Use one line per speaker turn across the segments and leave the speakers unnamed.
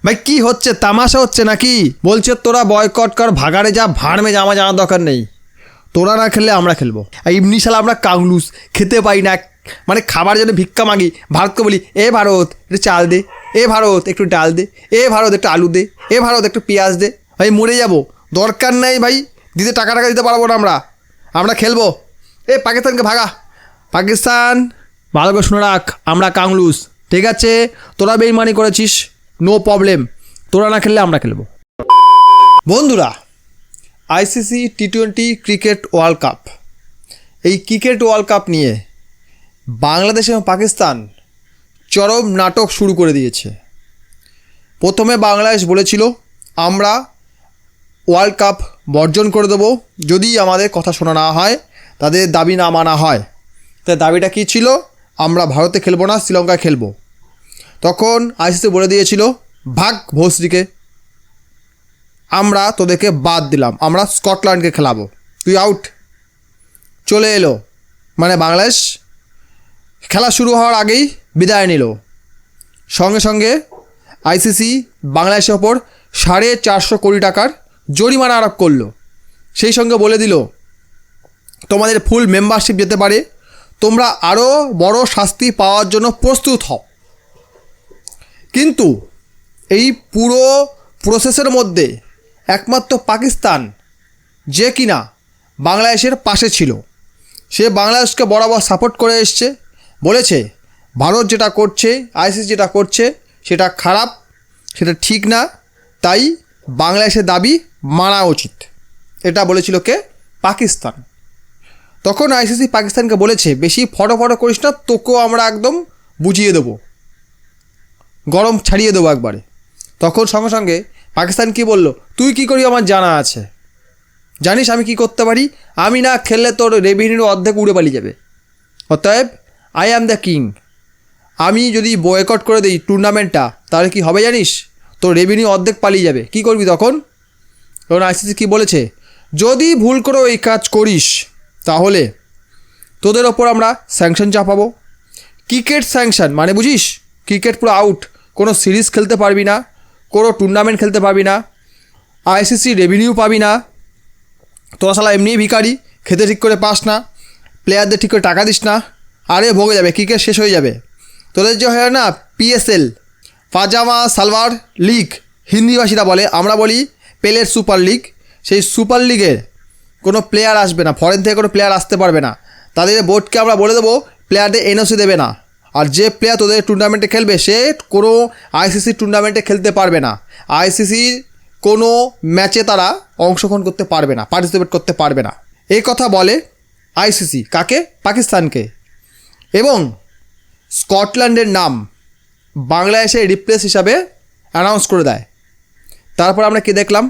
ভাই কি হচ্ছে, তামাশা হচ্ছে নাকি? বলছে তোরা বয়কট কর, ভাগাড়ে যা, ভাড় মে জামা জানার দরকার নেই, তোরা না খেললে আমরা খেলবো। এমনি শালা আমরা কাংলুস, খেতে পাই না, মানে খাবার জন্য ভিক্ষা মাগি। ভারতকে বলি এ ভারত একটু চাল দে, এ ভারত একটু ডাল দে, এ ভারত একটু আলু দে, এ ভারত একটু পেঁয়াজ দে। ভাই মরে যাবো, দরকার নেই ভাই দিতে, টাকা দিতে পারবো না আমরা খেলবো। এ পাকিস্তানকে ভাগা, পাকিস্তান ভালো করে শুনে রাখ, আমরা কাংলুস, ঠিক আছে? তোরা বেইমানি করেছিস, নো প্রবলেম, তোরা না খেললে আমরা খেলবো। বন্ধুরা, ICC T20 cricket world cup, এই ক্রিকেট ওয়ার্ল্ড কাপ নিয়ে বাংলাদেশ এবং পাকিস্তান চরম নাটক শুরু করে দিয়েছে। প্রথমে বাংলাদেশ বলেছিল আমরা ওয়ার্ল্ড কাপ বর্জন করে দেবো যদি আমাদের কথা শোনা না হয়, তাদের দাবি না মানা হয়। তাই দাবিটা কী ছিল? আমরা ভারতে খেলবো না, শ্রীলঙ্কায় খেলবো। তখন আইসিসি বলে দিয়েছিল ভাগ ভোসরিকে, আমরা তোদেরকে বাদ দিলাম, আমরা স্কটল্যান্ডকে খেলাবো, তুই আউট। চলে এলো, মানে বাংলাদেশ খেলা শুরু হওয়ার আগেই বিদায় নিল। সঙ্গে সঙ্গে আইসিসি বাংলাদেশের ওপর 450 কোটি টাকার জরিমানা আরোপ করলো। সেই সঙ্গে বলে দিল তোমাদের ফুল মেম্বারশিপ যেতে পারে, তোমরা আরও বড় শাস্তি পাওয়ার জন্য প্রস্তুত হও। কিন্তু এই পুরো প্রসেসের মধ্যে একমাত্র পাকিস্তান, যে কিনা বাংলাদেশের পাশে ছিল, সে বাংলাদেশকে বরাবর সাপোর্ট করে এসছে, বলেছে ভারত যেটা করছে, আইসিসি যেটা করছে সেটা খারাপ, সেটা ঠিক না, তাই বাংলাদেশের দাবি মানা উচিত। এটা বলেছিল কে? পাকিস্তান। তখন আইসিসি পাকিস্তানকে বলেছে বেশি ফটো করিস না, তোকেও আমরা একদম বুঝিয়ে দেবো, গরম ছাড়িয়ে দেবো একবারে। তখন সঙ্গে সঙ্গে পাকিস্তান কি বলল, তুই কি করি আমার জানা আছে, জানিস আমি কি করতে পারি, আমি না খেললে তোর রেভিনিউর অর্ধেক উড়ে পালিয়ে যাবে, অতএব আই অ্যাম দ্য কিং। আমি যদি বয়কট করে দিই টুর্নামেন্টটা, তাহলে কি হবে জানিস? তোর রেভিনিউ অর্ধেক পালিয়ে যাবে। কি করবি তখন? তখন আইসিসি কী বলেছে, যদি ভুল করে এই কাজ করিস তাহলে তোদের ওপর আমরা স্যাংশন চাপাবো। ক্রিকেট স্যাংশন মানে বুঝিস, ক্রিকেট পুরো আউট, কোনো সিরিজ খেলতে পারবি না, কোনো টুর্নামেন্ট খেলতে পারবি না, আইসিসি রেভিনিউ পাবি না, তোরা শালা এমনিই ভিখারি, খেতে ঠিক করে পাস না, প্লেয়ারদের ঠিক করে টাকা দিস না, আরে ভোগে যাবে, ক্রিকেট শেষ হয়ে যাবে। তোদের যে হয় না পিএসএল, পাজামা সালোয়ার লিগ হিন্দিভাষীরা বলে, আমরা বলি পেলের সুপার লিগ, সেই সুপার লিগের কোনো প্লেয়ার আসবে না, ফরেন থেকে কোনো প্লেয়ার আসতে পারবে না। তাদের বোর্ডকে আমরা বলে দেবো প্লেয়ারদের এনওসি দেবে না, আর যে প্লেয়ার তোদের টুর্নামেন্টে খেলবে সে কোনো আইসিসি টুর্নামেন্টে খেলতে পারবে না, আইসিসির কোনো ম্যাচে তারা অংশগ্রহণ করতে পারবে না, পার্টিসিপেট করতে পারবে না। এই কথা বলে আইসিসি কাকে? পাকিস্তানকে। এবং স্কটল্যান্ডের নাম বাংলাদেশের রিপ্লেস হিসাবে অ্যানাউন্স করে দেয়। তারপর আমরা কি দেখলাম?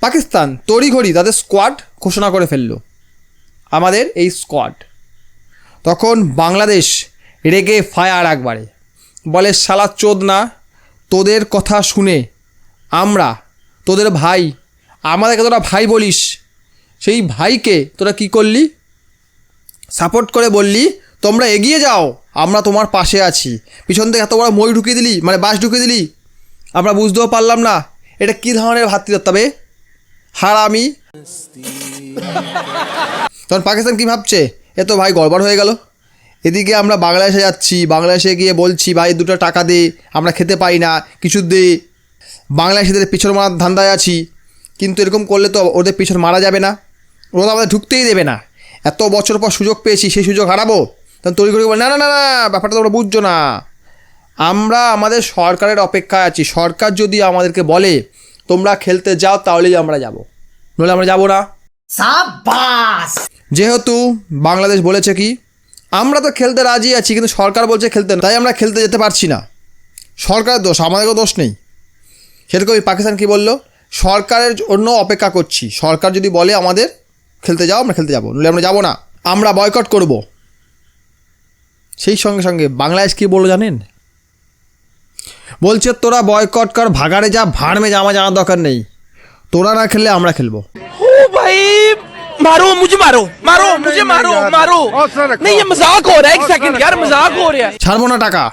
পাকিস্তান তড়িঘড়ি তাদের স্কোয়াড ঘোষণা করে ফেলল, আমাদের এই স্কোয়াড। তখন বাংলাদেশ রেগে ফায়ার একবারে, বলে শালা চোদ না, তোদের কথা শুনে আমরা তোদের ভাই, আমাদেরকে তোরা ভাই বলিস, সেই ভাইকে তোরা কি করলি? সাপোর্ট করে বললি তোমরা এগিয়ে যাও, আমরা তোমার পাশে আছি, পিছন থেকে এত বড় মই ঢুকিয়ে দিলি, মানে বাস ঢুকিয়ে দিলি, আমরা বুঝতেও পারলাম না এটা কী ধরনের ভাতৃত্ব। তবে হারামি। তখন পাকিস্তান কী ভাবছে, এ তো ভাই গড়বড় হয়ে গেল। এদিকে আমরা বাংলাদেশে যাচ্ছি, বাংলাদেশে গিয়ে বলছি ভাই দুটো টাকা দে, আমরা খেতে পাই না, কিছু দে, বাংলাদেশিদের পিছন মারার ধান্দায় আছি। কিন্তু এরকম করলে তো ওদের পিছন মারা যাবে না, ওরা আমাদের ঢুকতেই দেবে না। এত বছর পর সুযোগ পেয়েছি, সেই সুযোগ হারাবো? তখন তৈরি করে বলে না না না না, ব্যাপারটা তোমরা বুঝছো না, আমরা আমাদের সরকারের অপেক্ষায় আছি, সরকার যদি আমাদেরকে বলে তোমরা খেলতে যাও তাহলেই আমরা যাব, নইলে আমরা যাব না। সাবাস। যেহেতু বাংলাদেশ বলেছে কি আমরা তো খেলতে রাজি আছি, কিন্তু সরকার বলছে খেলতে, তাই আমরা খেলতে যেতে পারছি না। সরকারের দোষ, আমাদেরও দোষ নেই। সেরকমই পাকিস্তান কি বলল, সরকারের জন্য অপেক্ষা করছি, সরকার যদি বলে আমাদের খেলতে যাও আমরা খেলতে যাবো, নইলে আমরা যাব না, আমরা বয়কট করব। সেই সঙ্গে সঙ্গে বাংলাদেশ কি বললো জানেন? বলছে তোরা বয়কট কর, ভাগাড়ে যা, ভাড় মে জামা জানার দরকার নেই, তোরা না খেললে আমরা খেলবো।
ओ भाई मारो मुझे, मारो मारो मुझे, मारो मारो नहीं, ये मजाक हो रहा है, एक सेकंड यार, मजाक हो रहा है।
ছাড়বো না টাকা,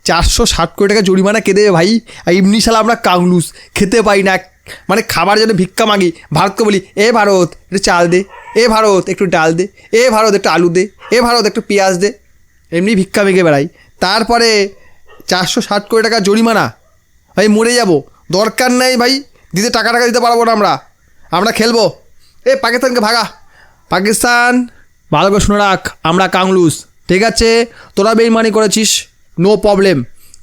460 কোটি টাকা জরিমানা কে দেবে ভাই? আর এমনি শালা আমরা কাংলুস, খেতে পাই না, মানে খাবার জন্য ভিক্ষা মাগি। ভারতকে বলি, এ ভারত একটু চাল দে, এ ভারত একটু ডাল দে, এ ভারত একটু আলু দে, এ ভারত একটু পেঁয়াজ দে, এমনি ভিক্ষা মেঘে বেড়াই। তারপরে 460 কোটি টাকা জরিমানা, ভাই মরে যাব, দরকার নেই ভাই, দিতে টাকা দিতে পারবো না আমরা, আমরা খেলবো। এ পাকিস্তানকে ভাগা, পাকিস্তান ভালো করে শুনে রাখ, আমরা কাংলুস, ঠিক আছে? তোরা বেইমানি করেছিস, নো প্রবলেম,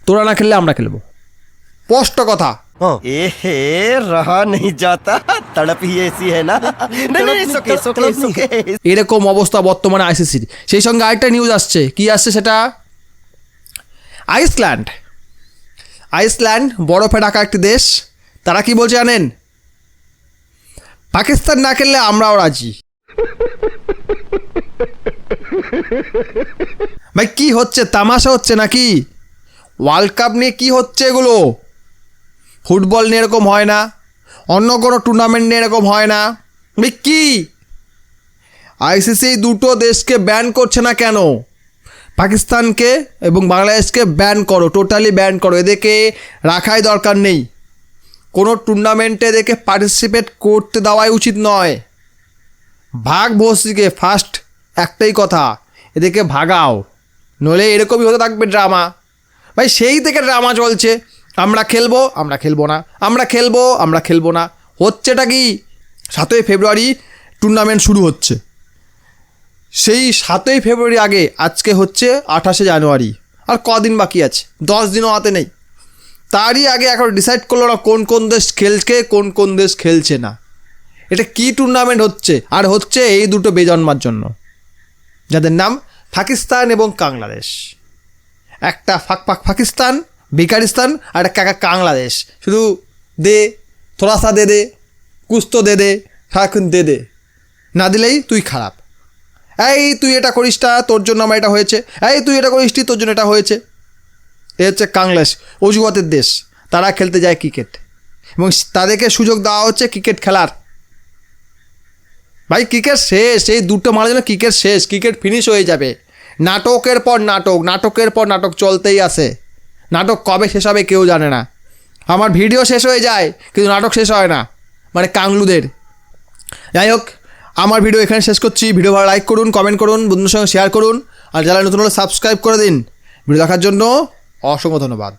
তোরা না খেললে আমরা খেলবো, স্পষ্ট কথা।
एहे रहा नहीं जाता, तड़प ही ऐसी है ना। नहीं, सुके।
এরকম অবস্থা বর্তমানে আইসিসির। সেই সঙ্গে আরেকটা নিউজ আসছে, কি আসছে সেটা? আইসল্যান্ড বরফে ঢাকা একটি দেশ, তারা কি বলছে জানেন? পাকিস্তান না খেললে আমরাও রাজি। ভাই কি হচ্ছে, তামাশা হচ্ছে নাকি? ওয়ার্ল্ড কাপ নিয়ে কি হচ্ছে এগুলো? ফুটবল নিয়ে এরকম হয় না, অন্য কোনো টুর্নামেন্ট নিয়ে এরকম হয় না। ভাই কি আইসিসি দুটো দেশকে ব্যান করছে না কেন? পাকিস্তানকে এবং বাংলাদেশকে ব্যান করো, টোটালি ব্যান করো, এদেরকে রাখাই দরকার নেই। কোনো টুর্নামেন্টে এদেরকে পার্টিসিপেট করতে দেওয়াই উচিত নয়। ভাগ বসিকে ফার্স্ট একটাই কথা, এদেরকে ভাগাও, নইলে এরকমই হতে থাকবে ড্রামা। ভাই সেই থেকে ড্রামা চলছে, আমরা খেলবো আমরা খেলবো না, আমরা খেলবো আমরা খেলবো না। হচ্ছেটা কি? 7ই ফেব্রুয়ারি টুর্নামেন্ট শুরু হচ্ছে, সেই 7ই ফেব্রুয়ারি আগে আজকে হচ্ছে 28শে জানুয়ারি, আর কদিন বাকি আছে, 10 দিনও হাতে নেই। তারই আগে এখন ডিসাইড করলো না কোন কোন দেশ খেলছে, কোন কোন দেশ খেলছে না। এটা কি টুর্নামেন্ট হচ্ছে? আর হচ্ছে এই দুটো বেজন্মার জন্য, যাদের নাম পাকিস্তান এবং বাংলাদেশ। একটা পাকিস্তান বেকারিস্তান, আর একটা বাংলাদেশ, শুধু দে থোড়া সা দে, কুছ তো দে, সারাক্ষণ দে, না দিলেই তুই খারাপ, এই তুই এটা করিস না তোর জন্য আমার এটা হয়েছে, এই তুই এটা করিস তোর জন্য এটা হয়েছে। এ হচ্ছে বাংলাদেশ, অজুহাতের দেশ। তারা খেলতে যায় ক্রিকেট এবং তাদেরকে সুযোগ দেওয়া হচ্ছে ক্রিকেট খেলার। ভাই ক্রিকেট শেষ, এই দুটো মারার জন্য ক্রিকেট শেষ, ক্রিকেট ফিনিশ হয়ে যাবে। নাটকের পর নাটক, নাটকের পর নাটক চলতেই আছে। নাটক কবে শেষ হবে কেউ জানে না। আমার ভিডিও শেষ হয়ে যায় কিন্তু নাটক শেষ হয় না, মানে কাংলুদের। যাই হোক, আমার ভিডিও এখানে শেষ করছি। ভিডিও ভালো লাইক করুন, কমেন্ট করুন, বন্ধুদের সঙ্গে শেয়ার করুন, আর যারা নতুন হলে সাবস্ক্রাইব করে দিন। ভিডিও দেখার জন্য অসংখ্য ধন্যবাদ।